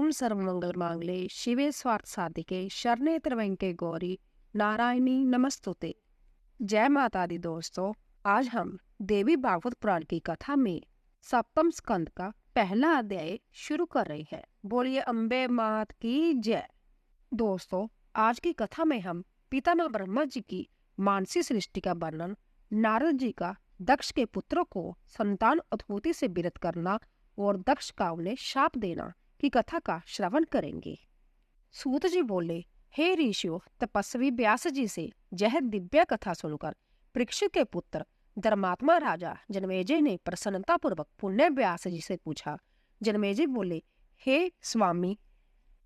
ओम सर्वमंगल मांगले शिवे स्वार्थ साधिके शरणे त्र्यंबके गौरी नारायणी नमस्तुते। जय माता दी दोस्तों, आज हम देवी भागवत पुराण की कथा में सप्तम स्कंद का पहला अध्याय शुरू कर रहे हैं। बोलिए अम्बे मात की जय। दोस्तों, आज की कथा में हम पितामह ब्रह्मा जी की मानसी सृष्टि का वर्णन, नारद जी का दक्ष के पुत्रों को संतान अद्भुति से विरत करना और दक्ष का उन्हें शाप देना की कथा का श्रवण करेंगे। सूत जी बोले, हे ऋषियों, तपस्वी व्यास जी से यह दिव्य कथा सुनकर परीक्षित के पुत्र धर्मात्मा राजा जनमेजय ने प्रसन्नता पूर्वक पुण्य व्यास जी से पूछा। जनमेजय बोले, हे स्वामी,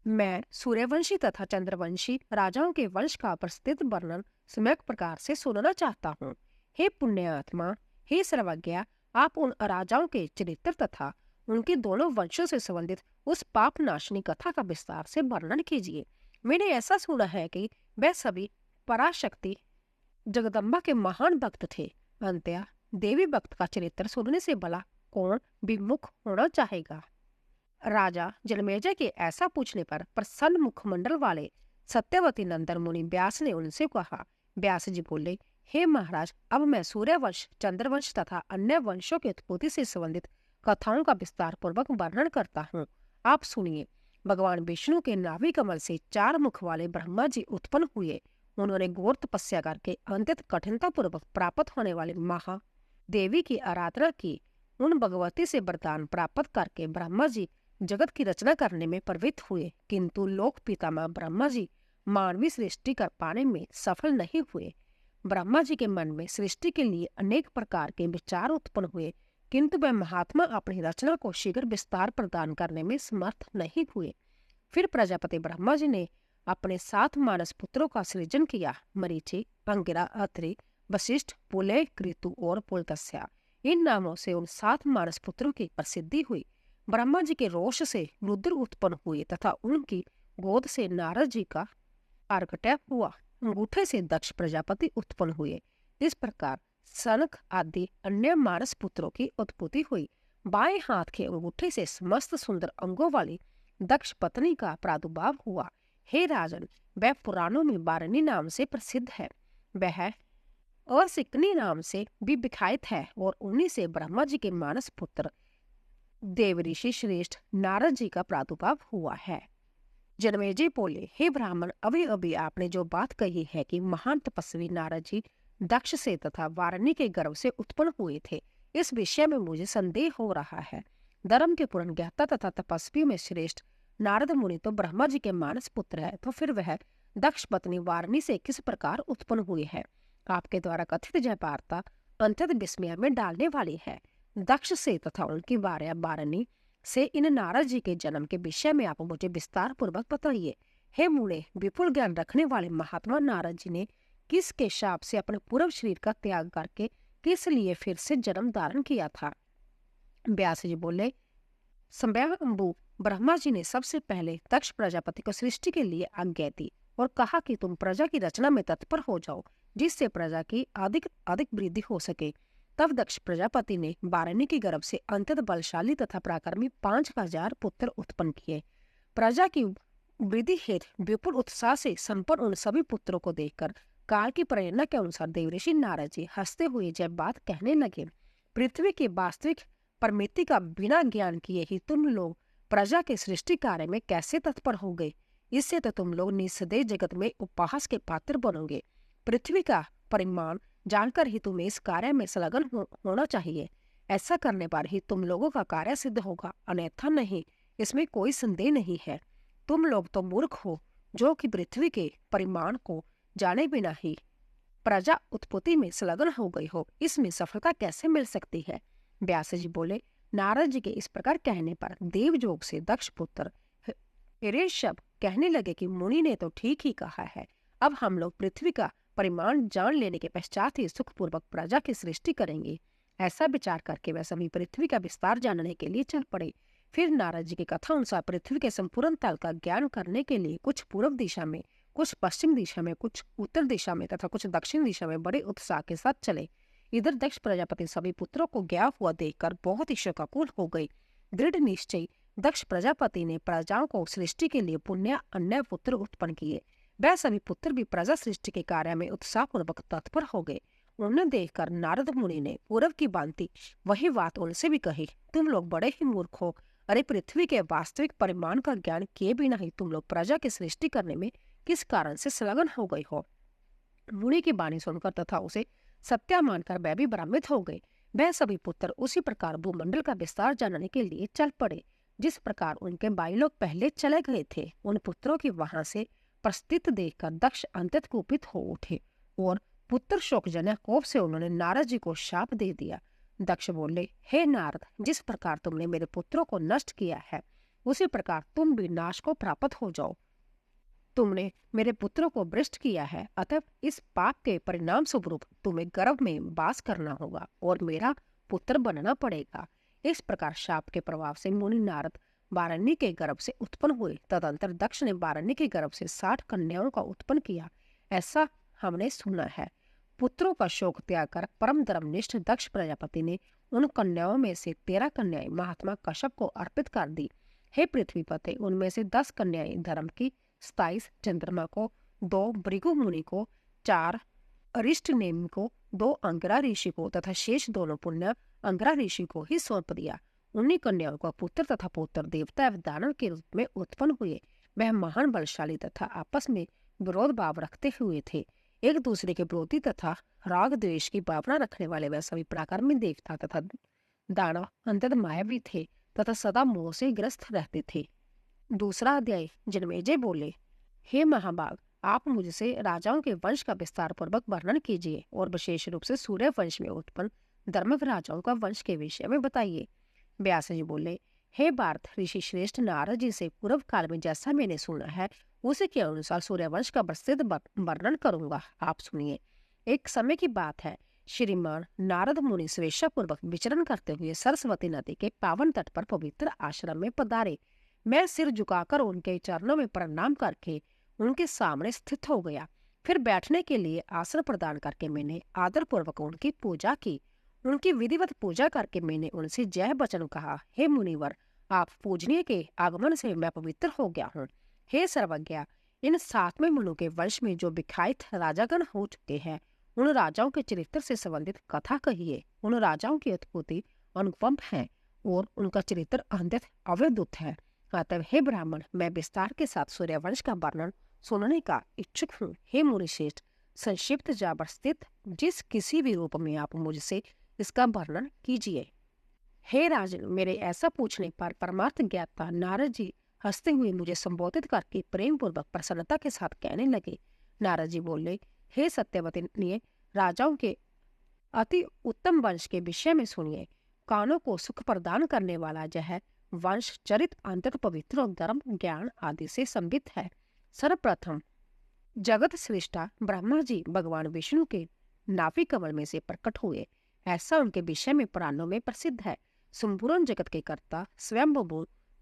मैं सूर्यवंशी तथा चंद्रवंशी राजाओं के वंश का प्रसिद्ध वर्णन सम्यक प्रकार से सुनना चाहता हूँ। हे पुण्यात्मा, हे सर्वज्ञ, आप उन राजाओं के चरित्र तथा उनके दोनों वंशों से संबंधित उस पाप नाशनी कथा का विस्तार से वर्णन कीजिए। मैंने ऐसा सुना है कि वह सभी पराशक्ति जगदम्बा के महान भक्त थे। अंततः देवी भक्त का चरित्र सुनने से भला कौन विमुख होना चाहेगा। राजा जनमेजय के ऐसा पूछने पर प्रसन्न मुखमंडल वाले सत्यवती नंदन मुनि व्यास ने उनसे कहा। व्यास जी बोले, हे महाराज, अब मैं सूर्यवंश, चंद्रवंश तथा अन्य वंशों की उत्पत्ति से संबंधित कथाओं का विस्तार पूर्वक वर्णन करता हूँ। आप सुनिए। भगवान विष्णु के नाभि कमल से 4 मुख वाले ब्रह्मा जी उत्पन्न हुए। उन्होंने घोर तपस्या करके अत्यंत कठिनता पूर्वक प्राप्त होने वाली महादेवी की आराधना की। उन भगवती से वरदान प्राप्त करके ब्रह्मा जी जगत की रचना करने में प्रवृत्त हुए, किंतु लोक पितामह ब्रह्मा जी मानवीय सृष्टि कर पाने में सफल नहीं हुए। ब्रह्मा जी के मन में सृष्टि के लिए अनेक प्रकार के विचार उत्पन्न हुए, किंतु वह महात्मा अपनी रचना को शीघ्र विस्तार प्रदान करने में समर्थ नहीं हुए। फिर प्रजापति ब्रह्मा जी ने अपने 7 मानस पुत्रों का सृजन किया। मरीचि, अंगिरा, अत्रि, वशिष्ठ, पुलय, कृतु और पुलत्स्य। इन नामों से उन 7 मानस पुत्रों की प्रसिद्धि हुई। ब्रह्मा जी के रोष से रुद्र उत्पन्न हुए तथा उनकी गोद से नारद जी का आर्कट्य हुआ। अंगूठे से दक्ष प्रजापति उत्पन्न हुए। इस प्रकार सनक आदि अन्य मानस पुत्रों की उत्पत्ति हुई। बाएं हाथ के अंगूठे से समस्त सुंदर अंगों वाली दक्ष पत्नी का प्रादुर्भाव हुआ। हे राजन, वह पुराणों में वारणी नाम से प्रसिद्ध है। वह असिकनी नाम से भी विख्यात है और उन्हीं से ब्रह्मा जी के मानस पुत्र देव ऋषि श्रेष्ठ नारद जी का प्रादुर्भाव हुआ है। जनमेजय बोले, हे ब्राह्मण, अभी अभी आपने जो बात कही है कि महान तपस्वी नारद जी दक्ष से तथा वारणी के गर्भ से उत्पन्न हुए थे, इस विषय में मुझे संदेह हो रहा है। धर्म के पूर्ण ज्ञाता तथा तपस्वी में श्रेष्ठ नारद मुनि तो ब्रह्मा जी के मानस पुत्र है, तो फिर वह दक्ष पत्नी वारणी से किस प्रकार उत्पन्न हुई है? आपके द्वारा कथित जय वार्ता अत्यंत विस्मय में डालने वाली है। दक्ष से तथा उनकी भार्या वारणी से इन नारद जी के जन्म के विषय में आप मुझे विस्तार पूर्वक बताइए। हे मुने, विपुल ज्ञान रखने वाले महात्मा नारद जी ने किसके शाप से अपने पूर्व शरीर का त्याग करके किस लिए फिर से जन्म धारण किया था? व्यास जी बोले, स्वयंभू ब्रह्मा जी ने सबसे पहले दक्ष प्रजापति को सृष्टि के लिए आज्ञा दी और कहा कि तुम प्रजा की रचना में तत्पर हो जाओ, जिससे प्रजा की अधिक अधिक वृद्धि हो सके। तब दक्ष प्रजापति ने वारणी के गर्भ से अत्यंत बलशाली तथा पराक्रमी 5000 पुत्र उत्पन्न किए। प्रजा की वृद्धि हेतु विपुल उत्साह से संपन्न उन सभी पुत्रों को देखकर काल की प्रेरणा के अनुसार देवऋषि नारद जी हंसते हुए जब बात कहने लगे, पृथ्वी की वास्तविक प्रमिति का बिना ज्ञान किए ही तुम लोग प्रजा के सृष्टि कार्य में कैसे तत्पर हो गए? इससे तो तुम लोग निस्संदेह जगत में उपहास के पात्र बनोगे। पृथ्वी का परिमाण जानकर ही तुम्हें इस कार्य में संलग्न होना चाहिए। ऐसा करने पर ही तुम लोगों का कार्य सिद्ध होगा, अन्यथा नहीं। इसमें कोई संदेह नहीं है। तुम लोग तो मूर्ख हो जो कि पृथ्वी के परिमाण को जाने बिना ही प्रजा उत्पत्ति में संलग्न हो गई हो। इसमें सफलता कैसे मिल सकती है? व्यास जी बोले, नारद जी के इस प्रकार कहने पर देवयोग से दक्ष पुत्र ऋषभ कहने लगे कि मुनि ने तो ठीक ही कहा है। अब हम लोग पृथ्वी का परिमाण जान लेने के पश्चात ही सुखपूर्वक प्रजा की सृष्टि करेंगे। ऐसा विचार करके वह सभी पृथ्वी का विस्तार जानने के लिए चल पड़े। फिर नारद जी की कथा अनुसार पृथ्वी के संपूर्ण तल का ज्ञान करने के लिए कुछ पूर्व दिशा में, कुछ पश्चिम दिशा में, कुछ उत्तर दिशा में तथा कुछ दक्षिण दिशा में बड़े उत्साह के साथ चले। इधर दक्ष प्रजापति सभी पुत्रों को गया हुआ देखकर बहुत ही शोकाकुल हो गई। दृढ़ निश्चय दक्ष प्रजापति ने प्रजाओं को सृष्टि के लिए पुण्य अन्य पुत्र उत्पन्न किए। वह सभी पुत्र भी प्रजा सृष्टि के कार्य में उत्साहपूर्वक तत्पर हो गए। उन्हें देखकर नारद मुनि ने पूर्व की भांति वही बात उनसे भी कही। तुम लोग बड़े ही मूर्ख हो। अरे पृथ्वी के वास्तविक परिमाण का ज्ञान किए बिना ही तुम लोग प्रजा की सृष्टि करने में किस कारण से संलग्न हो गई हो। मुनि की वाणी सुनकर तथा उसे सत्या मानकर वह भी भ्रमित हो गए। वह सभी पुत्र उसी प्रकार भूमंडल का विस्तार जानने के लिए चल पड़े जिस प्रकार उनके भाई लोग पहले चले गए थे। उन पुत्रों की वहां से प्रस्थित देखकर दक्ष अत्यंत कुपित हो उठे और पुत्र शोकजनक कोप से उन्होंने नारद जी को शाप दे दिया। दक्ष बोले, हे नारद, जिस प्रकार तुमने मेरे पुत्रों को नष्ट किया है उसी प्रकार तुम भी नाश को प्राप्त हो जाओ। तुमने मेरे पुत्रों को भ्रष्ट किया है, अतः इस पाप के परिणाम स्वरूप तुम्हें गर्भ में वास करना होगा और मेरा पुत्र बनना पड़ेगा। इस प्रकार शाप के प्रभाव से मुनि नारद वारण्य के गर्भ से उत्पन्न हुए। तदंतर दक्ष ने वारण्य के गर्भ से 60 कन्याओं का उत्पन्न किया, ऐसा हमने सुना है। पुत्रों का शोक त्याग कर परम धर्मनिष्ठ दक्ष प्रजापति ने उन कन्याओं में से 13 कन्याएं महात्मा कश्यप को अर्पित कर दी। हे पृथ्वीपते, उनमें से 10 कन्याएं धर्म की, 27 चंद्रमा को, 2 भृगु मुनि को, 4 अरिष्ट नेमि को, 2 अंगरा ऋषि को तथा शेष दोनों पुण्य अंगरा ऋषि को ही सौंप दिया। उन्हीं कन्याओं का पुत्र तथा पौत्र देवता एवं दानव के रूप में उत्पन्न हुए। वह महान बलशाली तथा आपस में विरोध भाव रखते हुए थे। एक दूसरे के विरोधी तथा राग द्वेष की भावना रखने वाले वह सभी प्राकर्मी देवता तथा दानव अंतत मायावी थे तथा सदा मोह से ग्रस्त रहते थे। दूसरा अध्याय। जन्मेजय बोले, हे महाभाग, आप मुझसे राजाओं के वंश का विस्तार पूर्वक वर्णन कीजिए और विशेष रूप से सूर्य वंश में उत्पन्न धर्मव राजाओं का वंश के विषय में बताइए। व्यास जी बोले, हे भारत, ऋषि श्रेष्ठ नारद जी से पूर्व काल में जैसा मैंने सुना है उसी के अनुसार सूर्यवंश का प्रसिद्ध वर्णन करूंगा, आप सुनिए। एक समय की बात है, श्रीमान नारद मुनि स्वेच्छापूर्वक विचरण करते हुए सरस्वती नदी के पावन तट पर पवित्र आश्रम में पधारे। मैं सिर झुकाकर उनके चरणों में प्रणाम करके उनके सामने स्थित हो गया। फिर बैठने के लिए आसन प्रदान करके मैंने आदर पूर्वक उनकी पूजा की। उनकी विधिवत पूजा करके मैंने उनसे जय वचन कहा, हे मुनिवर, आप पूजनीय के आगमन से मैं पवित्र हो गया हूँ। हे सर्वज्ञ, इन 7वें मनु के वंश में जो विख्यात राजागण हो चुके हैं उन राजाओं के चरित्र से संबंधित कथा कहिए। उन राजाओं की उत्पत्ति अनुपम है और उनका चरित्र अत्यंत अवधुत है। अतः हे ब्राह्मण, मैं विस्तार के साथ सूर्यवंश का वर्णन सुनने का इच्छुक हूँ। हे मुनिश्रेष्ठ, संक्षिप्त जावस्थित जिस किसी भी रूप में आप मुझसे इसका वर्णन कीजिए। हे राजन, मेरे ऐसा पूछने पर परमार्थ ज्ञाता नारद जी हंसते हुए मुझे संबोधित करके प्रेम पूर्वक प्रसन्नता के साथ कहने लगे। नारद जी बोले, हे सत्यवती, राजाओं के अति उत्तम वंश के विषय में सुनिए। कानों को सुख प्रदान करने वाला यह वंश चरित अंतत पवित्र और धर्म ज्ञान आदि से संबित है। सर्वप्रथम जगत सृष्टा ब्रह्मा जी भगवान विष्णु के नाभि कमल में से प्रकट हुए, ऐसा उनके विषय में पुराणों में प्रसिद्ध है। संपूर्ण जगत के कर्ता स्वयं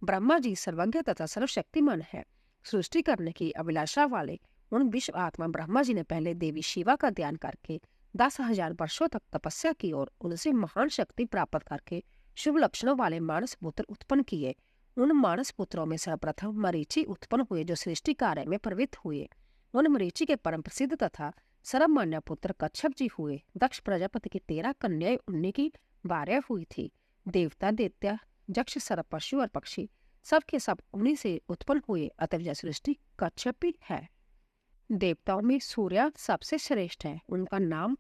ब्रह्मा जी सर्वज्ञ तथा सर्वशक्तिमान है। सृष्टि करने की अभिलाषा वाले उन विश्व आत्मा ब्रह्मा जी ने पहले देवी शिवा का ध्यान करके 10,000 वर्षों तक तपस्या की और उनसे महान शक्ति प्राप्त करके शुभ लक्षणों वाले मानस पुत्र उत्पन्न किए। उन मानस पुत्रों में सर्वप्रथम मरीचि उत्पन्न हुए जो सृष्टि कार्य में प्रवृत्त हुए। उन मरीचि के परम प्रसिद्ध तथा सर्वमान्य पुत्र कच्छप जी हुए। दक्ष प्रजापति की 13 कन्याएं उन्हीं की भार्या हुई थी। देवता, दैत्य, यक्ष, सर्प, पशु और पक्षी सब के सब उन्हीं से उत्पन्न हुए। अतः सृष्टि कच्छप भी है। देवताओं में सूर्य सबसे श्रेष्ठ है। उनका नाम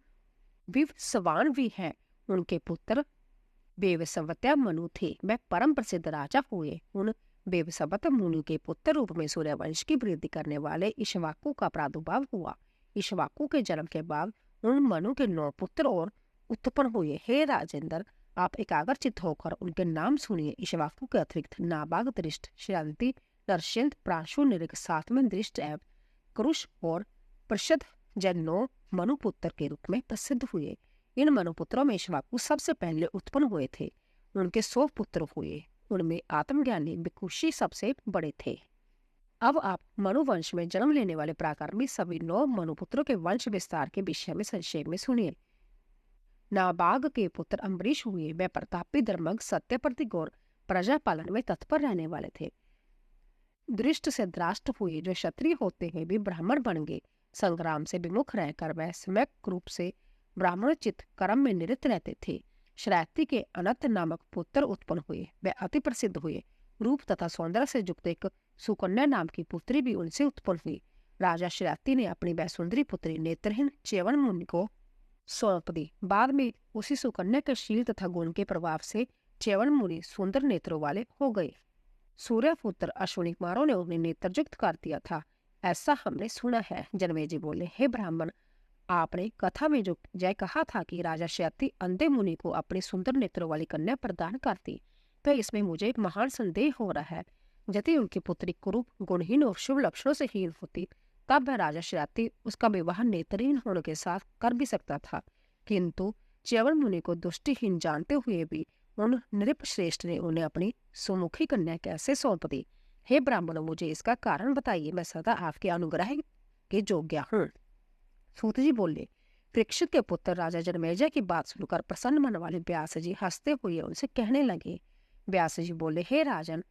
विवस्वान भी है। उनके पुत्र वेवस्वत्या मनु थे। वह परम प्रसिद्ध राजा हुए। उन वेवस्वत मुनि के पुत्र रूप में सूर्यवंश की वृद्धि करने वाले इक्ष्वाकु का प्रादुर्भाव हुआ। इक्ष्वाकु के जन्म के बाद उन मनु के 9 पुत्र और उत्पन्न हुए। हे राजेंद्र, आप एकाग्रचित्त होकर उनके नाम सुनिए। इक्ष्वाकु के अतिरिक्त नाबाग, दृष्ट, शांति, नरसिंह, प्राशु, निरिक, 7वें दृष्ट एवं क्रुश और प्रसिद्ध जन 9 मनुपुत्र के रूप में प्रसिद्ध हुए। इन मनुपुत्रों में इक्ष्वाकु सबसे पहले उत्पन्न हुए थे। उनके 100 पुत्र हुए। उनमें आत्मज्ञानी विकुशी सबसे बड़े थे। अब आप मनुवंश में जन्म लेने वाले प्राकर्मी सभी 9 मनुपुत्रों के वंश विस्तार के विषय में संक्षेप में सुनिए। नाबाग के पुत्र अम्बरीश हुए। वह प्रतापी, धर्मज्ञ, सत्य, प्रतिगौर, प्रजा पालन में तत्पर रहने वाले थे। दृष्ट से द्राष्ट हुए जो क्षत्रिय होते हैं भी ब्राह्मण बन गए। संग्राम से विमुख रहकर वह सम्यक रूप से ब्राह्मणोचित कर्म में निरत रहते थे। श्रैती के अनंत नामक पुत्र उत्पन्न हुए। वे अति प्रसिद्ध हुए। रूप तथा सौंदर्य से युक्त एक सुकन्या नाम की पुत्री भी उनसे उत्पन्न हुई। राजा श्रैती ने अपनी वह सुंदरी पुत्री नेत्रहीन च्यवन मुनि को सौंप दी। बाद में उसी सुकन्या के शील तथा गुण के प्रभाव से च्यवन मुनि सुंदर नेत्रों वाले हो गए। सूर्यपुत्र अश्विनी कुमारों ने उन्हें नेत्रयुक्त कर दिया था, ऐसा हमने सुना है। जनमेजय बोले, हे ब्राह्मण, आपने कथा में जो जय कहा था कि राजा शैती अंधे मुनि को अपनी सुंदर नेत्रों वाली कन्या प्रदान करती, तो इसमें मुझे एक महान संदेह हो रहा है। यदि उनकी पुत्री कुरूप, गुणहीन और शुभ लक्षणों से हीन होती, तब वह राजा शैती उसका विवाह नेत्रहीन होने के साथ कर भी सकता था। किंतु च्यवन मुनि को दुष्टिहीन जानते हुए भी उन नृप श्रेष्ठ ने उन्हें अपनी सुमुखी कन्या कैसे सौंप दी? हे ब्राह्मण, मुझे इसका कारण बताइए। मैं सदा आपके अनुग्रह के योग्य हूँ। सूत जी बोले, परीक्षित के पुत्र राजा जनमेजय की बात सुनकर प्रसन्न मन वाले व्यास जी हंसते हुए उनसे कहने लगे। व्यास जी बोले, हे राजन,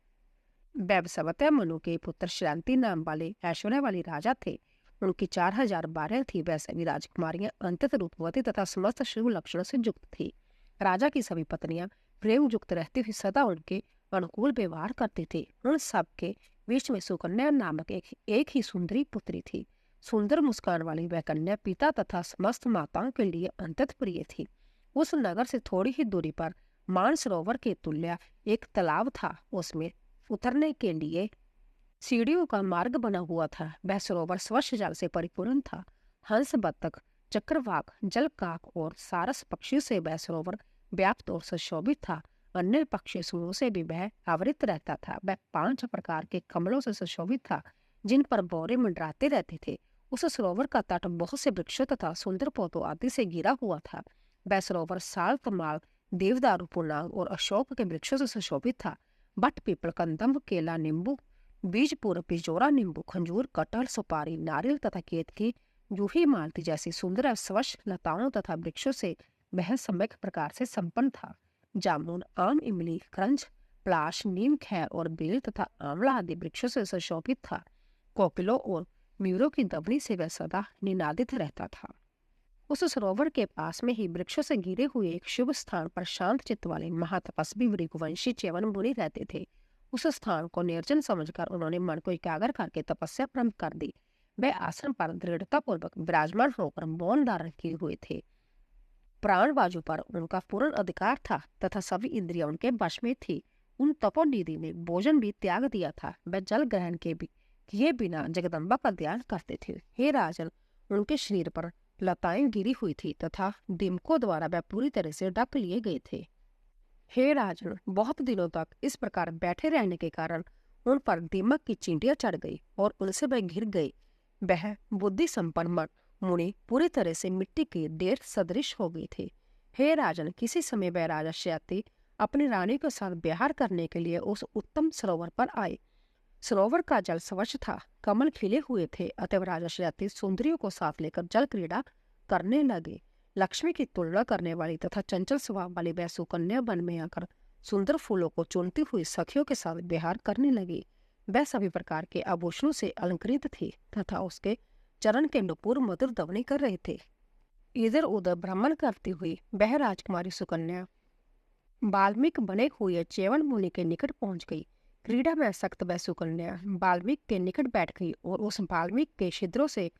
वैवस्वत मनु के पुत्र श्रांति नाम वाले ऐश्वर्य वाली राजा थे। उनकी 4012 थी। वह सभी राजकुमारियां अंतत रूपवती तथा समस्त शुभ लक्षणों से युक्त थी। राजा की सभी पत्नियां प्रेम युक्त रहती हुई सदा उनके अनुकूल व्यवहार करती थी। उन सब के बीच में सुकन्या नामक एक ही सुंदरी पुत्री थी। सुंदर मुस्कान वाली वह कन्या पिता तथा समस्त माताओं के लिए अंतत प्रिय थी। उस नगर से थोड़ी ही दूरी पर मानसरोवर के तुल्य एक तालाब था। उसमें उतरने के लिए सीढ़ियों का मार्ग बना हुआ था। वह सरोवर स्वच्छ जल से परिपूर्ण था। हंस, बत्तख, चक्रवाक, जलकाक और सारस पक्षियों से वह सरोवर व्याप्त और सुशोभित था। अन्य पक्षी सूरों से भी वह आवृत रहता था। वह 5 प्रकार के कमलों से सुशोभित था, जिन पर भौरे मंडराते रहते थे। उस सरोवर का तट बहुत से वृक्षों तथा सुंदर पौधों आदि से घिरा हुआ था। वह सरोवर साल, तमाल, देवदारू, पुनाग और अशोक के वृक्षों से सुशोभित था। बट, पीपल, कंदम्ब, केला, नींबू, बीजपुर, पिजोरा, नींबू, खंजूर, कटहल, सुपारी, नारियल तथा केतकी, जूही, मालती जैसी सुंदर स्वच्छ लताओं तथा वृक्षों से वह सम्यक प्रकार से संपन्न था। जामुन, आम, इमली, क्रंच, पलाश, नीम, खैर और बेल तथा आंवला आदि वृक्षों से सुशोभित था। कोकिलों और मयूरों की दबनी से वह सदा निनादित रहता था। उस सरोवर के पास में ही वृक्षों से घिरे हुए एक शुभ स्थान पर शांत चित्त वाले महातपस्वी वृक्षवंशी च्यवन मुनि रहते थे। उस स्थान को निर्जन समझकर उन्होंने मन को एकाग्र करके तपस्या प्रारंभ कर दी। वे आसन पर दृढ़ता पूर्वक विराजमान होकर मौन धारण किए हुए थे। प्राण बाजू पर उनका पूर्ण अधिकार था तथा सभी इंद्रियां उनके वश में थी। उन तपोनिधि ने भोजन भी त्याग दिया था। वे जल ग्रहण के भी किए बिना जगदम्बा का ध्यान करते थे। हे राजन, उनके शरीर पर लताएं गिरी हुई थी तथा दीमकों द्वारा वह पूरी तरह से ढक लिए गए थे। हे राजन, बहुत दिनों तक इस प्रकार बैठे रहने के कारण उन पर दीमक की चींटियां चढ़ गई और उनसे वह घिर गई। वह बुद्धि संपन्न मुनि पूरी तरह से मिट्टी के ढेर सदृश हो गए थे। हे राजन, किसी समय वह राजा शैती अपनी रानी के साथ विहार करने के लिए उस उत्तम सरोवर पर आए। सरोवर का जल स्वच्छ था, कमल खिले हुए थे। अतः राजा शैती सुंदरियों को साथ लेकर जल क्रीड़ा करने लगे। लक्ष्मी की तुलना करने वाली तथा चंचल स्वभाव वाली वह सुकन्या वन में आकर सुंदर फूलों को चुनती हुई सखियों के साथ विहार करने लगी। वह सभी प्रकार के आभूषणों से अलंकृत थी तथा उसके चरण के नुपुर मधुर ध्वनि कर रहे थे। इधर उधर भ्रमण करती हुई वह राजकुमारी सुकन्या वाल्मीकि बने हुए च्यवन मुनि के निकट पहुंच गई। क्रीड़ा में सख्त वह सुकन्या वाल्मीकि के निकट बैठ गई और उस वाल्मीकि के छिद्रों से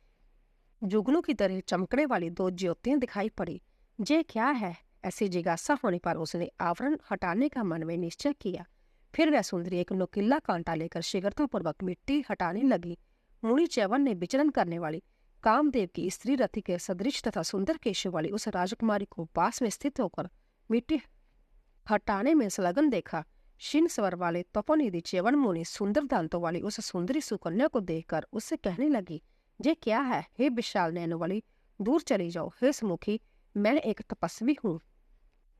जुगनू की तरह चमकने वाली 2 ज्योतियां दिखाई पड़ी। ये क्या है? ऐसी जिज्ञासा होने पर उसने आवरण हटाने का मन में निश्चय किया। फिर वह सुंदरी एक नुकीला कांटा लेकर शीघ्रतापूर्वक मिट्टी हटाने लगी। मुनि च्यवन ने विचरण करने वाली कामदेव की स्त्री रथी के सदृश तथा सुंदर केशव वाली उस राजकुमारी को पास में स्थित होकर मिट्टी हटाने में संलग्न देखा। क्षीण स्वर वाले तपोनिधि च्यवन मुनि सुंदर दांतों वाली उस सुंदरी सुकन्या को देखकर उससे कहने लगी, ये क्या है? हे विशाल नैनों वाली, दूर चली जाओ। हे सुमुखी, मैं एक तपस्वी हूँ,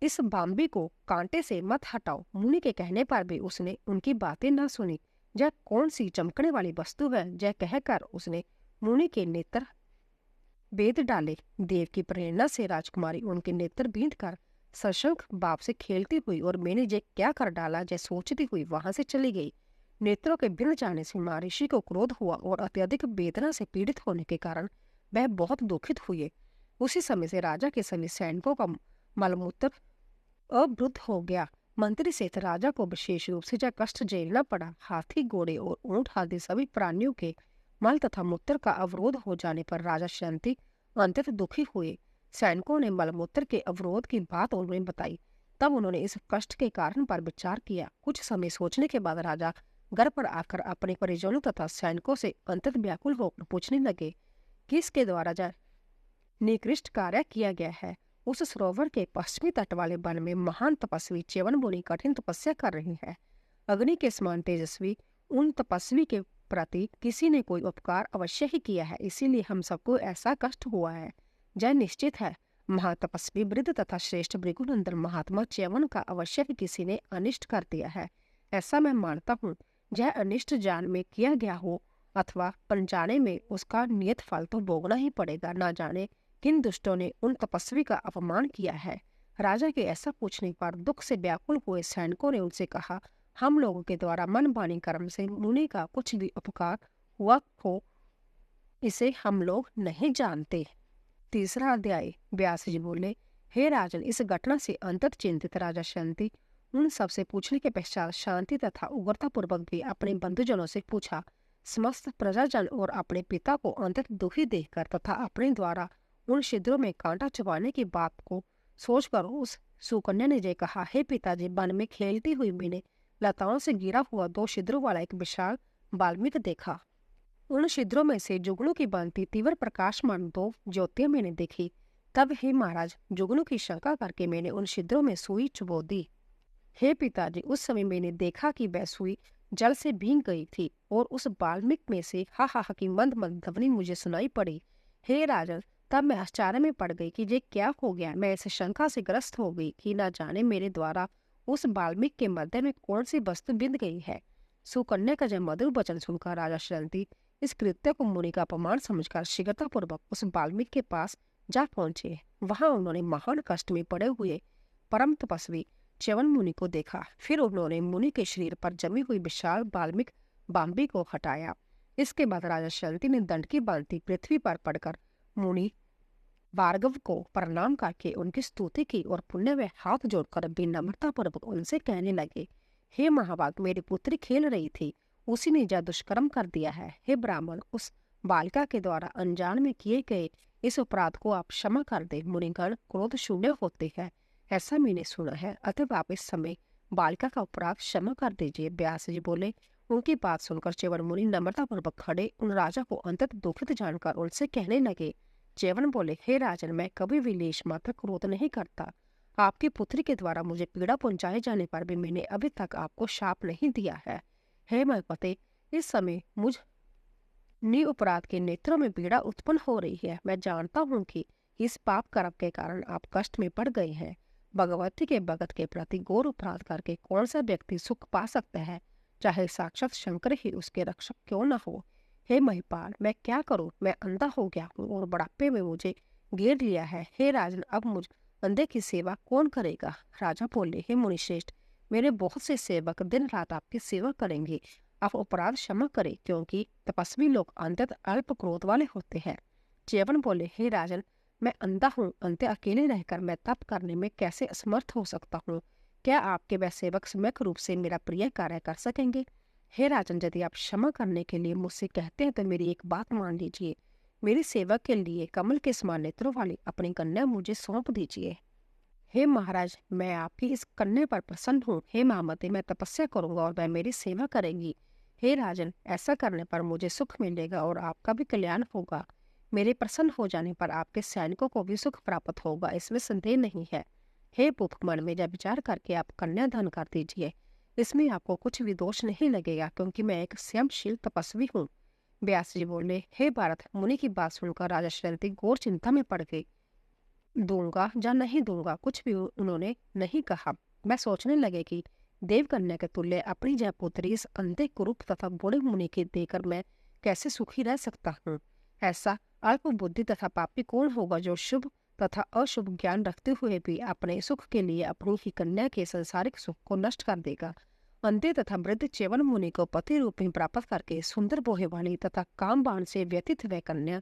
इस बाम्बी को कांटे से मत हटाओ। मुनि के कहने पर भी उसने उनकी बातें न सुनी। यह कौन सी चमकने वाली वस्तु है? यह कहकर उसने मुनि के नेत्र बेद डाले। देव की प्रेरणा से राजकुमारी उनके नेत्र बींध कर सशंक बाप से खेलती हुई और मैंने जे क्या कर डाला जय सोचती हुई वहां से चली गई। नेत्रों के बिन जाने से महर्षि को क्रोध हुआ और अत्यधिक वेदना से पीड़ित होने के कारण वह बहुत दुखित हुए। उसी समय से राजा के सभी सैनिकों का मलमूत्र अवरुद्ध हो गया। मंत्री सहित राजा को विशेष रूप से जय कष्ट झेलना पड़ा। हाथी, घोड़े और ऊंट आदि सभी प्राणियों के मल तथा मूत्र का अवरोध हो जाने पर राजा शांति अत्यंत दुखी हुए। सैनिकों ने मलमूत्र के अवरोध की बात उन्हें बताई। तब उन्होंने इस कष्ट के कारण पर विचार किया। कुछ समय सोचने के बाद राजा घर पर आकर अपने परिजनों तथा सैनिकों से अत्यंत व्याकुल होकर पूछने लगे कि इसके द्वारा निकृष्ट कार्य किया गया है। उस सरोवर के पश्चिमी तट वाले वन में महान तपस्वी च्यवन मुनि कठिन तपस्या कर रहे हैं। अग्नि के समान तेजस्वी उन तपस्वी के प्रति किसी ने कोई उपकार अवश्य ही किया है, इसीलिए हम सबको ऐसा कष्ट हुआ है। जय निश्चित है महातपस्वी वृद्ध तथा श्रेष्ठ भृगुनंदन महात्मा च्यवन का अवश्य ही किसी ने अनिष्ट कर दिया है। ऐसा मैं मानता हूँ। जय अनिष्ट जान में किया गया हो अथवा अनजाने में, उसका नियत फल तो भोगना ही पड़ेगा। ना जाने किन दुष्टों ने उन तपस्वी का अपमान किया है। राजा के ऐसा पूछने पर दुख से व्याकुल हुए सैनिकों ने उनसे कहा, हम लोगों के द्वारा मन वाणी कर्म से मुनि का कुछ भी उपकार हुआ हो, इसे हम लोग नहीं जानते। तीसरा अध्याय। व्यास जी बोले, हे राजन, इस घटना से अंतत चिंतित राजा शांति उन सबसे पूछने के पश्चात शांति तथा उग्रता पूर्वक भी अपने बंधुजनों से पूछा। समस्त प्रजाजन और अपने पिता को अंतत दुखी देखकर तथा अपने द्वारा उन छिद्रों में कांटा चुभाने की बात को सोचकर उस सुकन्या ने जय कहा, हे पिताजी, वन में खेलती हुई मैंने लताओं से गिरा हुआ 2 छिद्रों वाला एक विशाल बाल्मीक देखा। उन छिद्रों में से जुगनू की बनती तीव्र प्रकाशमान 2 ज्योतियां मैंने देखी। तब हे महाराज, जुगनू की शंका करके मैंने उन छिद्रों में सुई चुबो दी। हे पिताजी, उस समय मैंने देखा कि वह सुई जल से भीग गई थी और उस बाल्मीक में से हा हा हा की मंद मंद ध्वनि मुझे सुनाई पड़ी। हे राजन, तब मैं आश्चर्य में पड़ गई कि ये क्या हो गया। मैं इस शंका से ग्रस्त हो गई कि न जाने मेरे द्वारा उस बाल्मीक के मध्य में कौन सी वस्तु बिंद गई है। सुकन्या का जब मधुर वचन सुनकर राजा शांति इस कृत्य को मुनि का अपमान समझकर शीघ्रतापूर्वक उस बाल्मीक के पास जा पहुंचे। वहां उन्होंने महान कष्ट में पड़े हुए परम तपस्वी च्यवन मुनि को देखा। फिर उन्होंने मुनि के शरीर पर जमी हुई विशाल बाल्मीक बाम्बी को हटाया। इसके बाद राजा शांति ने दंड की बांधती पृथ्वी पर पड़कर मुनि भार्गव को प्रणाम करके उनकी स्तुति की और पुण्य में हाथ जोड़कर विनम्रता पूर्वक उनसे कहने लगे, हे महाभाग, मेरी पुत्री खेल रही थी, उसी ने जा दुष्कर्म कर दिया है। हे ब्राह्मण, उस बालिका के द्वारा अनजान में किए गए इस अपराध को आप क्षमा कर दे। मुनिगण क्रोध शून्य होते हैं, ऐसा मैंने सुना है, अतः आप इस समय बालिका का अपराध क्षमा कर दीजिए। व्यास जी बोले, उनकी बात सुनकर च्यवन मुनि नम्रता पूर्वक खड़े उन राजा को अंतत दुखित जानकर उनसे कहने लगे। च्यवन बोले, हे राजन, मैं कभी भी लेश मात्र क्रोध नहीं करता। आपकी पुत्री के द्वारा मुझे पीड़ा पहुंचाए जाने पर भी मैंने अभी तक आपको शाप नहीं दिया है। हे महपते, इस समय मुझ निरपराध के नेत्रों में पीड़ा उत्पन्न हो रही है। मैं जानता हूँ कि इस पाप कर्म के कारण आप कष्ट में पड़ गए हैं। भगवती के भगत के प्रति घोर अपराध करके कौन सा व्यक्ति सुख पा सकता है, चाहे साक्षात शंकर ही उसके रक्षक क्यों न हो। हे महिपाल, मैं क्या करूं, मैं अंधा हो गया हूँ और बुढ़ापे में मुझे घेर लिया है। हे राजन, अब मुझ अंधे की सेवा कौन करेगा। राजा बोले, हे मुनिश्रेष्ठ, मेरे बहुत से सेवक दिन रात आपकी सेवा करेंगे। आप अपराध क्षमा करें, क्योंकि तपस्वी लोग अंततः अल्प क्रोध वाले होते हैं। च्यवन बोले, हे राजन, मैं अंधा हूँ, अंत अकेले रहकर मैं तप करने में कैसे असमर्थ हो सकता हूँ। क्या आपके वह सेवक सम्यक रूप से मेरा प्रिय कार्य कर सकेंगे। हे राजन, यदि आप क्षमा करने के लिए मुझसे कहते हैं तो मेरी एक बात मान लीजिए। मेरी सेवा के लिए कमल के समान नेत्रों वाली अपनी कन्या मुझे सौंप दीजिए। हे महाराज, मैं आपकी इस कन्या पर प्रसन्न हूँ। हे महामते, मैं तपस्या करूंगा और वह मेरी सेवा करेंगी। हे राजन, ऐसा करने पर मुझे सुख मिलेगा और आपका भी कल्याण होगा। मेरे प्रसन्न हो जाने पर आपके सैनिकों को भी सुख प्राप्त होगा, इसमें संदेह नहीं है। हे पुप, मन में जब विचार करके आप कन्या दान कर दीजिए। इसमें आपको कुछ भी दोष नहीं लगेगा, क्योंकि मैं एक स्वयंशील तपस्वी हूँ। व्यास जी बोले, हे भारत, मुनि की बात सुनकर राजा श्रृंति घोर चिंता में पड़ गई। दूंगा या नहीं दूंगा, कुछ भी उन्होंने नहीं कहा। मैं सोचने लगे कि देवकन्या के तुल्य अपनी जय पुत्री इस अंधे कुरूप तथा बूढ़े मुनि के देकर मैं कैसे सुखी रह सकता हूँ। ऐसा अल्प बुद्धि तथा पापी कौन होगा जो शुभ तथा अशुभ ज्ञान रखते हुए भी अपने सुख के लिए अपनी ही कन्या के सांसारिक सुख को नष्ट कर देगा। अंधे तथा वृद्ध च्यवन मुनि को पति रूप में प्राप्त करके सुंदर बोहे वाली तथा काम बाण से व्यतीत वह कन्या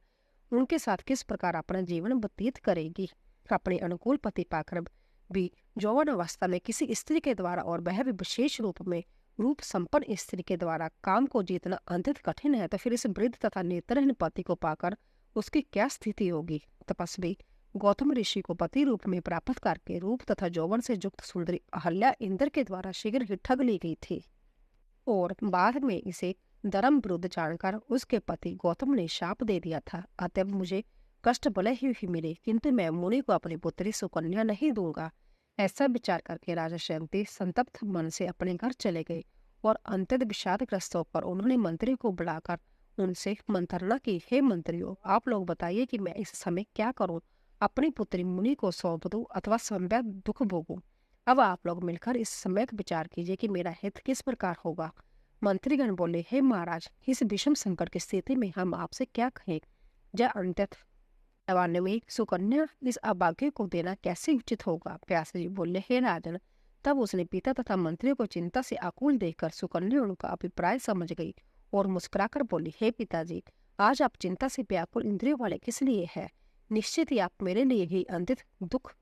उनके साथ किस प्रकार अपना जीवन व्यतीत करेगी। अपने अनुकूल पति पाकर भी यौवन अवस्था में किसी स्त्री के द्वारा और वह भी विशेष रूप संपन्न स्त्री के द्वारा काम को जीतना अत्यंत कठिन है, तो फिर इस वृद्ध तथा नेत्रहीन पति को पाकर उसकी क्या स्थिति होगी। तपस्वी गौतम ऋषि को पति रूप में प्राप्त करके रूप तथा यौवन से युक्त सुंदरी अहल्या इंद्र के द्वारा शीघ्र ही ठग ली गई थी और बाद में इसे धर्म विरुद्ध जानकर उसके पति गौतम ने शाप दे दिया था। अतः मुझे कष्ट भले ही मिले, किंतु मैं मुनि को अपनी पुत्री सुकन्या नहीं दूंगा। ऐसा विचार करके राजा शयंती संतप्त मन से अपने घर चले गए और अत्यंत विषादग्रस्त होकर उन्होंने मंत्री को बुलाकर उनसे मंत्रणा की, हे मंत्रियों, आप लोग बताइए कि मैं इस समय क्या करूं, अपनी पुत्री मुनि को सौंप दूं अथवा सम्यक दुख भोगूं। अब आप लोग मिलकर इस सम्यक विचार कीजिए कि मेरा हित किस प्रकार होगा। मंत्रीगण बोले, हे महाराज, इस विषम संकट की स्थिति में हम आपसे क्या कहें। जय अंत्यत में सुकन्या इस अभाग्य को देना कैसे उचित होगा। व्यास जी बोले, हे राजन, तब उसने पिता तथा मंत्री को चिंता से आकुल देखकर सुकन्या उनका अभिप्राय समझ गई और मुस्कुराकर बोली, हे पिताजी, आज आप चिंता से व्याकुल इंद्रियों वाले किस लिए है। निश्चित ही आप मेरे लिए ही अंतित दुख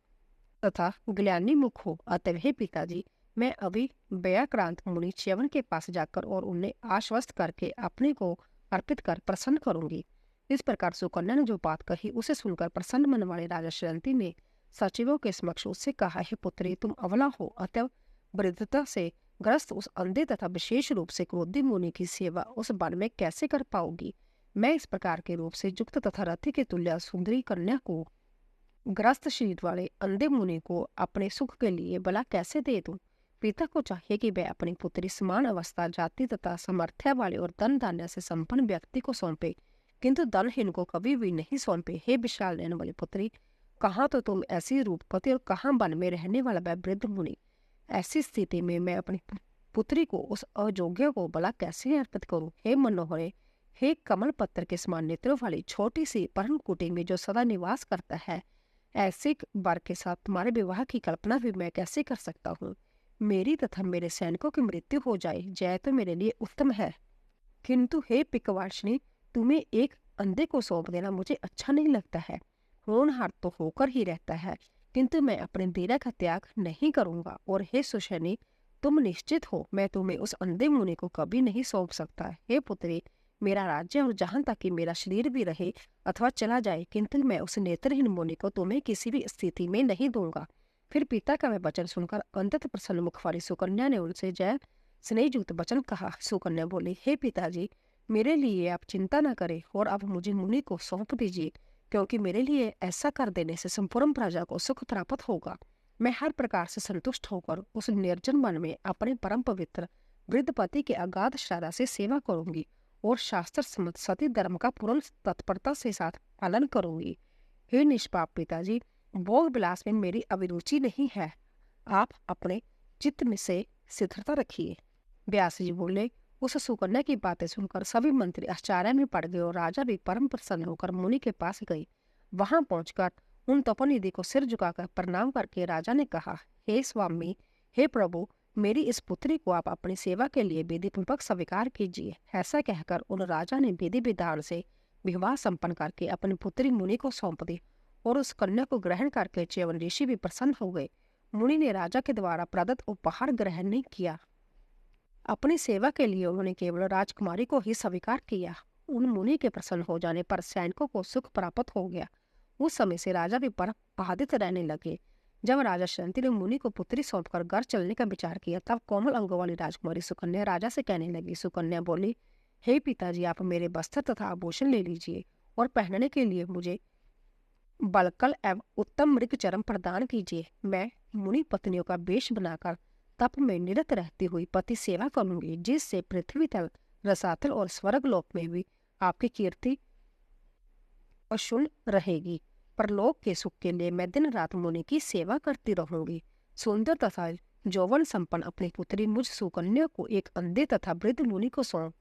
तथा ग्लानि मुख हो। अतः हे पिताजी, मैं अभी व्याक्रांत मुनि च्यवन के पास जाकर और उन्हें आश्वस्त करके अपने को अर्पित कर प्रसन्न करूंगी। इस प्रकार सुकन्या ने जो बात कही उसे सुनकर प्रसन्न मन वाले राजा शयंती ने सचिवों के समक्ष उससे कहा, हे पुत्री, तुम अबला हो, अतः वृद्धता से ग्रस्त उस अंधे तथा विशेष रूप से क्रोधी मुनि की सेवा उस वन में कैसे कर पाओगी। मैं इस प्रकार के रूप से युक्त तथा रथी के तुल्य सुंदरी कन्या को ग्रस्त शरीर वाले अंधे मुनि को अपने सुख के लिए भला कैसे दे दूं। पिता को चाहिए कि वह अपनी पुत्री समान अवस्था, जाति तथा सामर्थ्य वाले और धन धान्य से संपन्न व्यक्ति को सौंपे, किंतु धनहीन को कभी भी नहीं सौंपे। हे विशाल नयन वाली पुत्री, कहाँ तो तुम ऐसी रूपवती और कहाँ वन में रहने वाला वह वृद्ध मुनि। ऐसी स्थिति में मैं अपनी पुत्री को उस अयोग्य को भला कैसे अर्पित करूं। हे मनोहरे, हे कमल पत्र के समान नेत्रों वाली छोटी सी पर्ण कुटी में जो सदा निवास करता है, ऐसे वर के साथ तुम्हारे विवाह की कल्पना भी मैं कैसे कर सकता हूँ। मेरी तथा मेरे सैनिकों की मृत्यु हो जाए, जय तो मेरे लिए उत्तम है, किंतु हे पिकवासिनी, तुम्हें एक अंधे को सौंप देना मुझे अच्छा नहीं लगता है। होनहार तो होकर ही रहता है, किंतु मैं अपने देरा का त्याग नहीं करूंगा। और हे सुशैनी, तुम निश्चित हो, मैं तुम्हें उस अंधे मुनि को कभी नहीं सौंप सकता। हे पुत्री, मेरा राज्य और जहां तक कि मेरा शरीर भी रहे अथवा चला जाए, किंतु मैं उस नेत्रहीन मुनि को तुम्हें किसी भी स्थिति में नहीं दूंगा। फिर पिता का वह वचन सुनकर अंतत प्रसन्न मुख वाली सुकन्या ने उनसे जय स्नेहयुक्त वचन कहा। सुकन्या बोली, हे पिताजी, मेरे लिए आप चिंता न करें और अब मुझे मुनि को सौंप दीजिए, क्योंकि मेरे लिए ऐसा कर देने से संपूर्ण प्रजा को सुख प्राप्त होगा। मैं हर प्रकार से संतुष्ट होकर उस निर्जन वन में अपने परम पवित्र वृद्ध पति के अगाध श्रद्धा से सेवा करूंगी और शास्त्र सम्मत सती धर्म का पूर्ण तत्परता से साथ पालन करूंगी। हे निष्पाप पिताजी, भोग विलास में मेरी अभिरुचि नहीं है, आप अपने चित्त में से स्थिरता रखिए। व्यास जी बोले, उस सुकन्या की बातें सुनकर सभी मंत्री आश्चर्य में पड़ गए और राजा भी परम प्रसन्न होकर मुनि के पास गए। वहां पहुंचकर उन तपोनिधि को सिर झुकाकर प्रणाम करके राजा ने कहा, हे स्वामी, हे प्रभु, मेरी इस पुत्री को आप अपनी सेवा के लिए विधि पूर्वक स्वीकार कीजिए। ऐसा कहकर उन राजा ने विधि विधान से विवाह संपन्न करके अपनी पुत्री मुनि को सौंप दी और उस कन्या को ग्रहण करके च्यवन ऋषि भी प्रसन्न हो गए। मुनि ने राजा के द्वारा प्रदत्त उपहार ग्रहण नहीं किया, अपनी सेवा के लिए उन्होंने केवल राजकुमारी को ही स्वीकार किया। उन मुनि के प्रसन्न हो जाने पर सैनिकों को सुख प्राप्त हो गया। उस समय से राजा भी परम बाधित रहने लगे। जब राजा शयंती ने मुनि को पुत्री सौंपकर घर चलने का विचार किया, तब कोमल अंगों वाली राजकुमारी सुकन्या राजा से कहने लगी। सुकन्या बोली, हे पिताजी, आप मेरे वस्त्र तथा आभूषण ले लीजिए और पहनने के लिए मुझे बलकल एवं उत्तम मृग चरम प्रदान कीजिए। मैं मुनि पत्नियों का वेश बनाकर तप में निरत रहती हुई पति सेवा करूंगी, जिससे पृथ्वी तल, रसातल और स्वर्ग लोक में भी आपकी कीर्ति अशुल रहेगी। परलोक के सुख के लिए मैं दिन रात मुनि की सेवा करती रहूंगी। सुंदर तथा यौवन संपन्न अपनी पुत्री मुझ सुकन्या को एक अंधे तथा वृद्ध मुनि को सौंप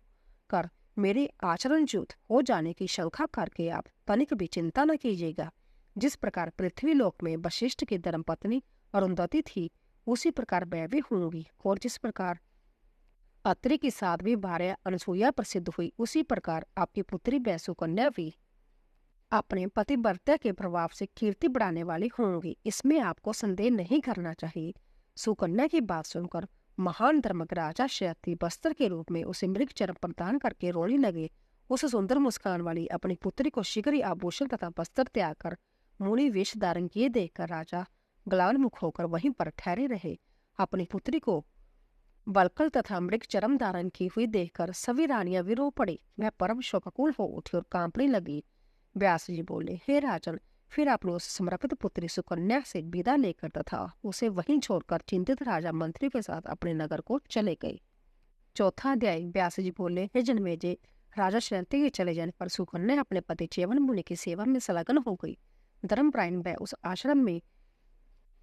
कर मेरे आचरणच्युत हो जाने की शंका करके आप तनिक भी चिंता न कीजिएगा। जिस प्रकार पृथ्वी लोक में वशिष्ठ की धर्मपत्नी अरुंधति थी, उसी प्रकार वह भी होंगी। और जिस प्रकार अत्रि की साध्वी भार्या अनसुईया प्रसिद्ध हुई, उसी प्रकार आपकी पुत्री वह सुकन्या भी अपने पतिव्रता के प्रभाव से कीर्ति बढ़ाने वाली होंगी। इसमें आपको संदेह नहीं करना चाहिए। सुकन्या की बात सुनकर महान धर्मज्ञ राजा शयती वस्त्र के रूप में उसे मृग चर्म प्रदान करके रोने लगे। उस सुंदर मुस्कान वाली अपनी पुत्री को शीघ्र ही आभूषण तथा वस्त्र त्याग कर मुनि वेश धारण किए देखकर राजा ग्लानिमुख होकर वहीं पर ठहरे रहे। अपनी पुत्री को वल्कल तथा मृग चरम धारण की हुई देखकर सभी रानियां भी रो पड़ी। वह परम शोकाकुल हो उठी और कांपने लगी। व्यास जी बोले, हे राजन, फिर आपने उस समर्पित पुत्री सुकन्या से विदा लेकर तथा उसे वहीं छोड़कर चिंतित राजा मंत्री के साथ अपने नगर को चले गए। चौथा अध्याय। व्यास जी बोले, हे जन्मेजय, राजा शयंती के चले जाने पर सुकन्या अपने पति च्यवन मुनि की सेवा में संलग्न हो गई। धर्मपरायण वह उस आश्रम में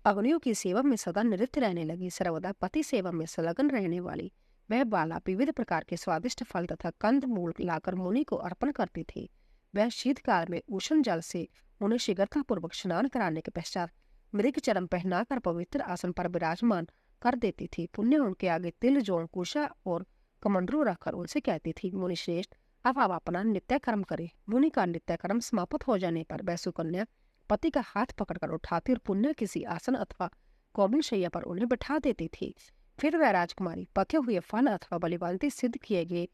अग्नियों की सेवा में सदा निरत रहने लगी। सर्वदा पति सेवा में संलग्न रहने वाली वह बाला विविध प्रकार के स्वादिष्ट फल तथा कंद मूल लाकर मुनि को अर्पण करती थी। वह शीतकाल में उष्ण जल से उन्हें शीघ्रता पूर्वक स्नान कराने के पश्चात मृग चरम पहनाकर पवित्र आसन पर विराजमान कर देती थी। पुण्य उनके आगे तिल, जौन, कुशा और कमंडलू रखकर उनसे कहती थी, मुनि श्रेष्ठ, अब आप अपना नित्य कर्म करें। मुनि का नित्य कर्म समाप्त हो जाने पर वह सुकन्या पति का हाथ पकड़कर उठाती और पुण्य किसी आसन अथवा कोमल शैया पर उन्हें बिठा देती थी। फिर वह राजकुमारी पके हुए फल अथवा बलिवांति सिद्ध किए गए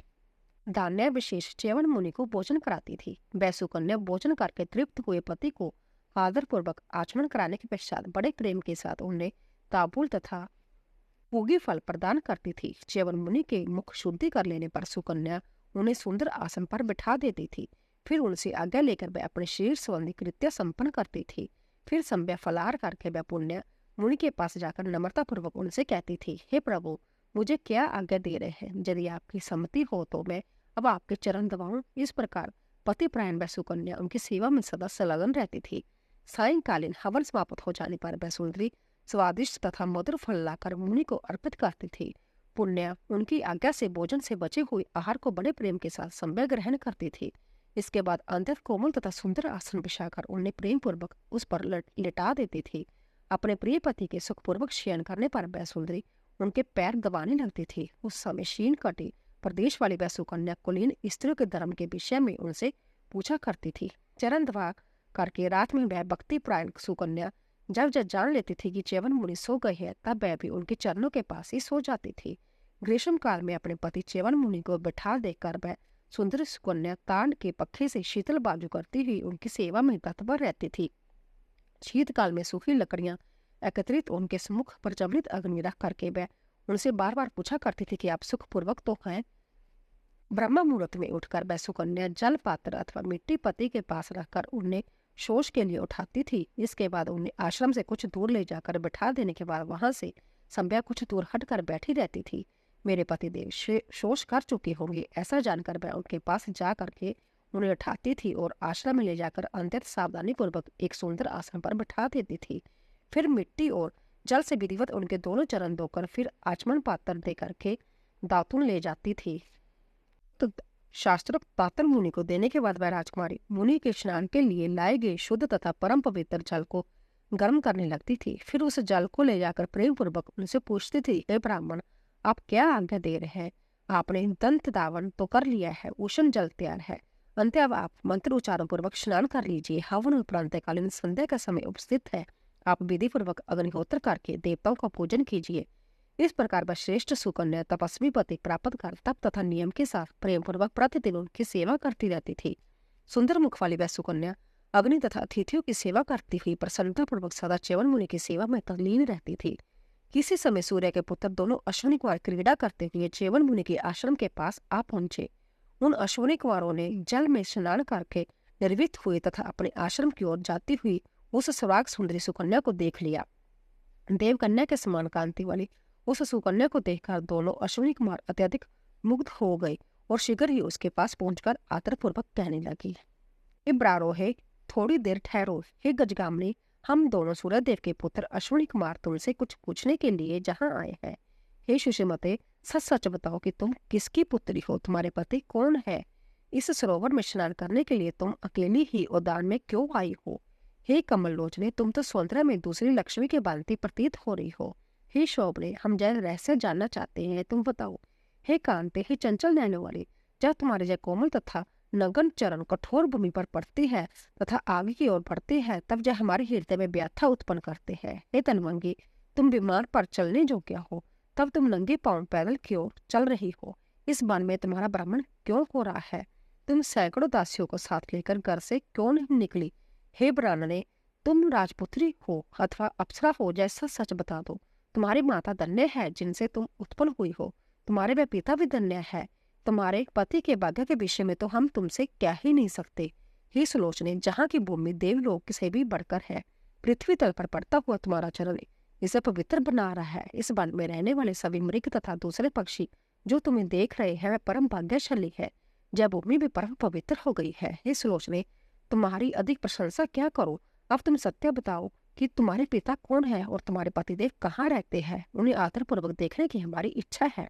धान्य विशेष च्यवन मुनि को भोजन कराती थी। वह सुकन्या भोजन करके तृप्त हुए पति को आदर पूर्वक आचमन कराने के पश्चात बड़े प्रेम के साथ उन्हें ताबूल तथा पूगी फल प्रदान करती थी। च्यवन मुनि के मुख शुद्धि कर लेने पर सुकन्या उन्हें सुंदर आसन पर बिठा देती थी। फिर उनसे आज्ञा लेकर वह अपने शरीर संबंधी कृत्य संपन्न करती थी। फिर संध्या फलाहार करके वह पुण्य मुनि के पास जाकर नम्रता पूर्वक उनसे कहती थी, हे प्रभु, मुझे क्या आज्ञा दे रहे हैं? यदि आपकी सम्मति हो तो मैं अब आपके चरण दबाऊं। इस प्रकार पति प्रायण वह सुकन्या उनकी सेवा में सदा संलग्न रहती थी। सायंकालीन हवन समाप्त हो जाने पर वह सुंदरी स्वादिष्ट तथा मधुर फल लाकर मुनि को अर्पित करती थी। पुण्य उनकी आज्ञा से भोजन से बचे हुए आहार को बड़े प्रेम के साथ संव्य ग्रहण करती थी। इसके बाद अंतत कोमल तथा सुंदर आसन बिछाकर उन्हें प्रेम पूर्वक उस पर लिटा देती थी। अपने प्रिय पति के सुखपूर्वक शयन करने पर वह सुंदरी उनके पैर दबाने लगती थी। उस समय क्षीण कटी प्रदेश वाली वह सुकन्या कुलीन स्त्रियों के धर्म के विषय में उनसे पूछा करती थी। चरण दबा करके रात में वह भक्ति प्रायण सुकन्या जब जब जान लेती थी कि च्यवन मुनि सो गए हैं, तब वह भी उनके चरणों के पास ही सो जाती थी। ग्रीष्म काल में अपने पति च्यवन मुनि को बिठा देकर वह सुंदर सुकन्या तांड के पक्खे से शीतल बाजू करती हुई उनकी सेवा में तत्पर रहती थी। शीतकाल में सूखी लकड़ियां एकत्रित उनके सम्मुख प्रज्वलित अग्नि रख करके वह उनसे बार बार पूछा करती थी कि आप सुखपूर्वक तो हैं। ब्रह्म मुहूर्त में उठकर वह सुकन्या जल पात्र अथवा मिट्टी पति के पास रखकर उन्हें शोष के लिए उठाती थी। इसके बाद उन्हें आश्रम से कुछ दूर ले जाकर बिठा देने के बाद वहां से संध्या कुछ दूर हटकर बैठी रहती थी। मेरे पतिदेव शोष कर चुके होंगे, ऐसा जानकर वह उनके पास जा करके उन्हें उठाती थी और आश्रम में ले जाकर अत्यंत सावधानी पूर्वक एक सुंदर आसन पर बिठा देती थी। फिर मिट्टी और जल से विधिवत उनके दोनों चरण धोकर फिर आचमन पात्र दे करके दातुन ले जाती थी। तो शास्त्रोक्त पात्र मुनि को देने के बाद वह राजकुमारी मुनि के स्नान के लिए लाए गए शुद्ध तथा परम पवित्र जल को गर्म करने लगती थी। फिर उस जल को ले जाकर प्रेम पूर्वक उनसे पूछती थी, हे ब्राह्मण, आप क्या आज्ञा दे रहे हैं? आपने दंत दावन तो कर लिया है, उष्ण जल तैयार है, अंत अब आप मंत्र उच्चारण पूर्वक स्नान कर लीजिए। हवन उपरांत कालीन संध्या का समय उपस्थित है, आप विधि पूर्वक अग्निहोत्र करके देवताओं का पूजन कीजिए। इस प्रकार वह श्रेष्ठ सुकन्या तपस्वी पति प्राप्त कर तप तथा नियम के साथ प्रेम पूर्वक प्रतिदिन उनकी सेवा करती रहती थी। सुंदर मुख वाली वह सुकन्या अग्नि तथा अतिथियों की सेवा करती हुई प्रसन्नता पूर्वक सदा च्यवन मुनि की सेवा में तल्लीन रहती थी। किसी समय सूर्य के पुत्र दोनों अश्विनी कुमार क्रीड़ा करते हुए च्यवन मुनि के आश्रम के पास आ पहुंचे। उन अश्विनी कुमारों ने जल में स्नान करके निर्वित हुए तथा अपने आश्रम की ओर जाती हुई उस सुराग सुंदरी सुकन्या को देख लिया। देवकन्या के समान कांति वाली उस सुकन्या को देखकर दोनों अश्विनी कुमार अत्यधिक मुग्ध हो गए और शीघ्र ही उसके पास पहुंचकर आदरपूर्वक कहने लगी, इब्रारोहे, थोड़ी देर ठहरो। हे गजगामनी, हम दोनों सूर्यदेव के पुत्र अश्विनी कुमार तुमसे कुछ पूछने के लिए जहाँ आए हैं। हे सुषमते, सच सच बताओ कि तुम किसकी पुत्री हो? तुम्हारे पति कौन है? इस सरोवर में स्नान करने के लिए तुम अकेली ही उद्यान में क्यों आई हो? हे कमल लोचने, तुम तो सौंदर्य में दूसरी लक्ष्मी के भांति प्रतीत हो रही हो। हे शोभने, हम जय रहस्य जानना चाहते हैं, तुम बताओ। हे कांते, हे चंचल नैनों वाली, जब तुम्हारे जय कोमल तथा नगन चरण कठोर भूमि पर पड़ती है तथा आगे की ओर बढ़ती है, तब जय हमारे हृदय में व्याथा उत्पन्न करते हैं। हे तनवंगी, तुम बीमार पर चलने योग्य हो, तब तुम नंगे पांव पैदल क्यों चल रही हो? इस वन में तुम्हारा भ्रमण क्यों हो रहा है? तुम सैकड़ों दासियों को साथ लेकर घर से क्यों नहीं निकली? हे ब्राह्मणे, तुम राजपुत्री हो अथवा अप्सरा हो, जैसा सच बता दो। तुम्हारी माता धन्य है जिनसे तुम उत्पन्न हुई हो, तुम्हारे वह पिता भी धन्य है। तुम्हारे पति के भाग्य के विषय में तो हम तुमसे क्या ही नहीं सकते। हे सुलोचने, जहाँ की भूमि देवलोक से भी बढ़कर है, पृथ्वी तल पर पड़ता हुआ तुम्हारा चरण इसे पवित्र बना रहा है। इस वन में रहने वाले सभी मृग तथा दूसरे पक्षी जो तुम्हें देख रहे हैं, वह परम भाग्यशाली है। जय भूमि भी परम पवित्र हो गई है। हे सुलोचने, तुम्हारी अधिक प्रशंसा क्या करो। अब तुम सत्य बताओ कि तुम्हारे पिता कौन है और तुम्हारे पतिदेव कहाँ रहते हैं। उन्हें आदरपूर्वक देखने की हमारी इच्छा है।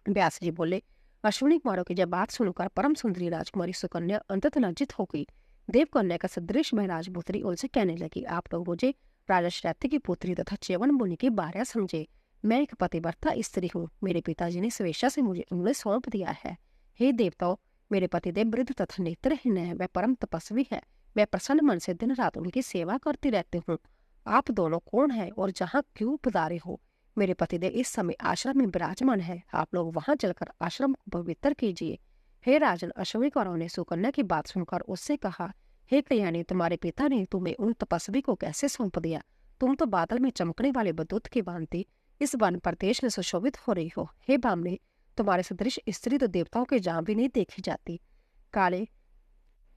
व्यास जी बोले, अश्विनी कुमारों की जब बात सुनकर परम सुंदरी राजकुमारी सुकन्या अंतत लज्जित हो गई। देवकन्या का सदृश में राजपुत्री उनसे कहने लगी, आप लोग मुझे राजा श्रैत्य की पुत्री तथा च्यवन मुनि की भार्या समझे। मैं एक पतिव्रता स्त्री हूँ। मेरे पिताजी ने स्वेच्छा से मुझे उन्हें सौंप दिया है। हे देवताओं, मेरे पतिदेव वृद्ध तथा नेत्रहीन है, वह परम तपस्वी है। मैं प्रसन्न मन से दिन रात उनकी सेवा करती रहती हूँ। आप दोनों कौन है और जहाँ क्यों पधारे हो? मेरे पतिदेव इस समय आश्रम में विराजमान है। आप लोग वहां चलकर आश्रम को पवित्र कीजिए। हे राजन, अश्विनी कुमारों ने सुकन्या की बात सुनकर उससे कहा, हे कल्याणी, तुम्हारे पिता ने तुम्हें उन तपस्वी को कैसे सौंप दिया? तुम तो बादल में चमकने वाले बदूत की भांति इस वन प्रदेश में सुशोभित हो रही हो। हे भामने, तुम्हारे सदृश स्त्री तो देवताओं के जहाँ भी नहीं देखी जाती। काले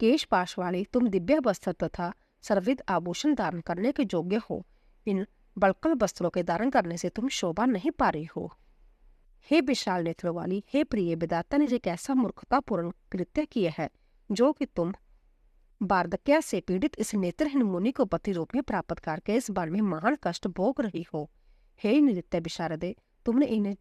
केश पाश वाली तुम दिव्य वस्त्र तथा सर्वविध आभूषण धारण करने के योग्य हो। इन बड़कल वस्त्रों के धारण करने से तुम शोभा नहीं पा रही हो। हे विशाल नेत्रों वाली, हे प्रिय, विधाता ने एक ऐसा मूर्खतापूर्ण कृत्य किया है जो कि तुम वार्धक्य से पीड़ित इस नेत्रहीन मुनि को पति रूप में प्राप्त करके इस वन में महान कष्ट भोग रही हो। हे नृत्य विशारदे, तुमने इन्हें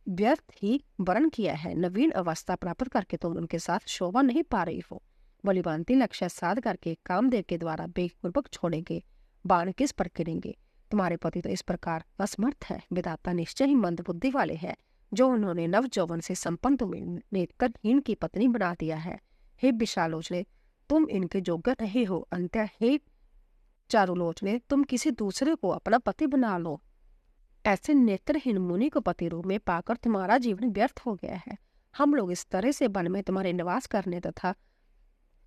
व्यर्थ ही वर्ण किया है। नवीन अवस्था प्राप्त करके तुम उनके साथ शोभा नहीं पा रही हो। बलिवांती लक्ष्य साध करके कामदेव के द्वारा बेगपूर्वक छोड़ेंगे, बाण किस पर गिरेंगे? तुम्हारे पति तो इस प्रकार असमर्थ है। विधाता निश्चय ही मंद बुद्धि वाले हैं, जो उन्होंने नव यौवन से संपन्न तुम्हें नेत्रहीन की पत्नी बना दिया है। हे विशालोचने, तुम इनके योग्य नहीं हो। अंत्य हे चारुलोचने, तुम किसी दूसरे को अपना पति बना लो। ऐसे नेत्रहीन मुनि को पति रूप में पाकर तुम्हारा जीवन व्यर्थ हो गया है। हम लोग इस तरह से वन में तुम्हारे निवास करने तथा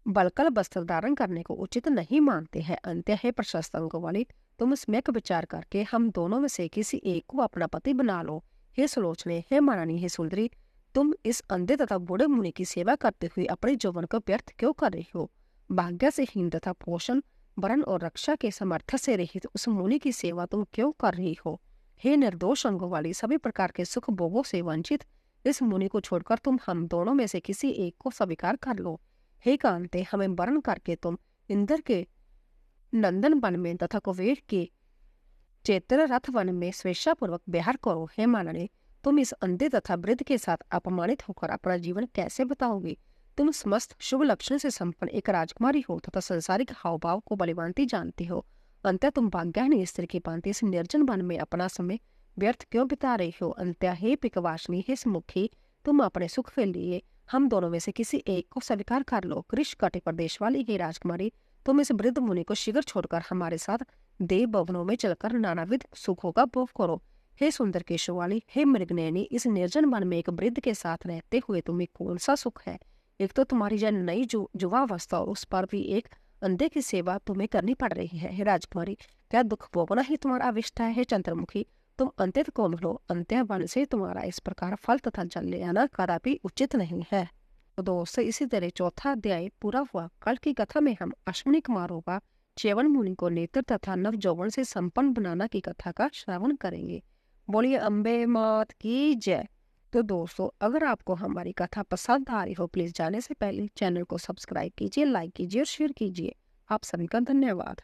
बलकल वस्त्र धारण करने को उचित नहीं मानते हैं। अंत्य है प्रशस्त अंगों वाली, तुम इसमें विचार करके हम दोनों में से किसी एक को अपना पति बना लो। हे सुलोचने, हे माननी, हे सुंदरी, तुम इस अंधे तथा बूढ़े मुनि की सेवा करते हुए अपने यौवन को व्यर्थ क्यों कर रही हो? भाग्य से हीन तथा पोषण, वरण और रक्षा के समर्थ से रहित उस मुनि की सेवा तुम क्यों कर रही हो? हे निर्दोष अंगों वाली, सभी प्रकार के सुख भोगों से वंचित इस मुनि को छोड़कर तुम हम दोनों में से किसी एक को स्वीकार कर लो। हे कांते, हमें वर्ण करके तुम इंद्र के नंदन वन में तथा कुबेर के चैत्र रथ वन में स्वेच्छापूर्वक विहार करो। हे मानने, तुम इस अंधे तथा वृद्ध के साथ अपमानित होकर अपना जीवन कैसे बताओगे? तुम समस्त शुभ लक्षण से संपन्न एक राजकुमारी हो तथा संसारिक हाव भाव को बलिवांती जानती हो। अंत्य तुम भाग्यहीन स्त्री की भांति इस निर्जन वन में अपना समय व्यर्थ क्यों बिता रही हो? अंत्य हे पिकवासिनी, हे सुमुखी, तुम अपने सुख के लिए हम दोनों में से किसी एक को स्वीकार कर लो। कृष्ण कटे प्रदेश वाली हे राजकुमारी, तुम इस वृद्ध मुनि को शीघ्र छोड़कर हमारे साथ देव भवनों में चलकर नानाविध सुखों का भोग करो। हे सुंदर केशव वाली, हे मृगनयनी, इस निर्जन वन में एक वृद्ध के साथ रहते हुए तुम्हें कौन सा सुख है? एक तो तुम्हारी जन नई युवावस्था और उस पर भी एक अंधे की सेवा तुम्हें करनी पड़ रही है। हे राजकुमारी, क्या दुख भोगना ही तुम्हारा अविष्ट है? हे चंद्रमुखी, तुम अंत्यत कोमल हो। अंत्य वन से तुम्हारा इस प्रकार फल तथा जल ले आना कदापि उचित नहीं है। तो दोस्तों, इसी तरह चौथा अध्याय पूरा हुआ। कल की कथा में हम अश्विनी कुमारों का च्यवन मुनि को नेत्र तथा नव यौवन से संपन्न बनाना की कथा का श्रवण करेंगे। बोलिए अम्बे मात की जय। तो दोस्तों, अगर आपको हमारी कथा पसंद आ रही हो, प्लीज जाने से पहले चैनल को सब्सक्राइब कीजिए, लाइक कीजिए और शेयर कीजिए। आप सभी का धन्यवाद।